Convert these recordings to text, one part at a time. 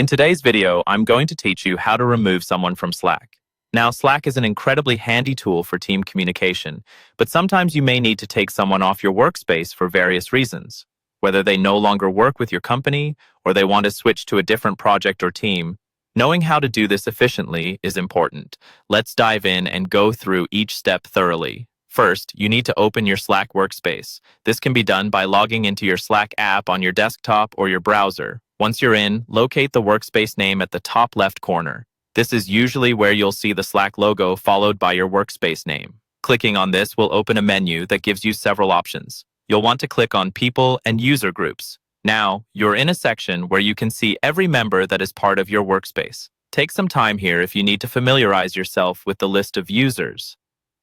In today's video, I'm going to teach you how to remove someone from Slack. Now, Slack is an incredibly handy tool for team communication, but sometimes you may need to take someone off your workspace for various reasons. Whether they no longer work with your company or they want to switch to a different project or team, knowing how to do this efficiently is important. Let's dive in and go through each step thoroughly. First, you need to open your Slack workspace. This can be done by logging into your Slack app on your desktop or your browser. Once you're in, locate the workspace name at the top left corner. This is usually where you'll see the Slack logo followed by your workspace name. Clicking on this will open a menu that gives you several options. You'll want to click on People and User Groups. Now, you're in a section where you can see every member that is part of your workspace. Take some time here if you need to familiarize yourself with the list of users.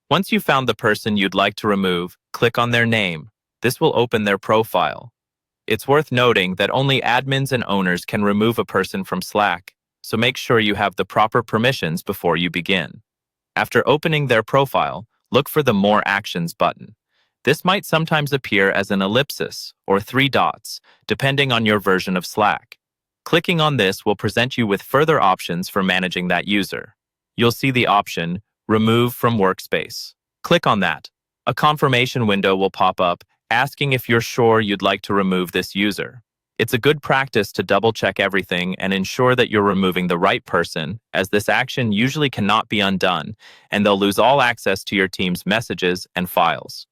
Once you've found the person you'd like to remove, click on their name. This will open their profile. It's worth noting that only admins and owners can remove a person from Slack, so make sure you have the proper permissions before you begin. After opening their profile, look for the More Actions button. This might sometimes appear as an ellipsis or 3 dots, depending on your version of Slack. Clicking on this will present you with further options for managing that user. You'll see the option Remove from Workspace. Click on that. A confirmation window will pop up asking if you're sure you'd like to remove this user. It's a good practice to double-check everything and ensure that you're removing the right person, as this action usually cannot be undone, and they'll lose all access to your team's messages and files.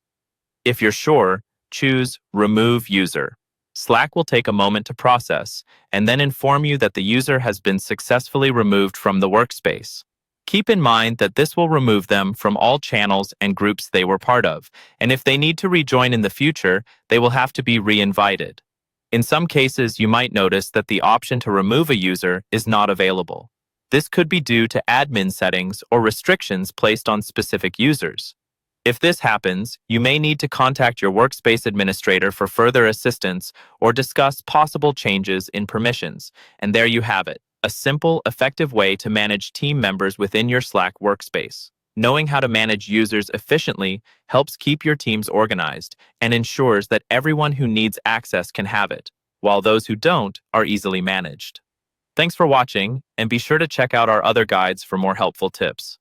If you're sure, choose Remove User. Slack will take a moment to process and then inform you that the user has been successfully removed from the workspace. Keep in mind that this will remove them from all channels and groups they were part of, and if they need to rejoin in the future, they will have to be re-invited. In some cases, you might notice that the option to remove a user is not available. This could be due to admin settings or restrictions placed on specific users. If this happens, you may need to contact your workspace administrator for further assistance or discuss possible changes in permissions. And there you have it. A simple, effective way to manage team members within your Slack workspace. Knowing how to manage users efficiently helps keep your teams organized and ensures that everyone who needs access can have it, while those who don't are easily managed. Thanks for watching, and be sure to check out our other guides for more helpful tips.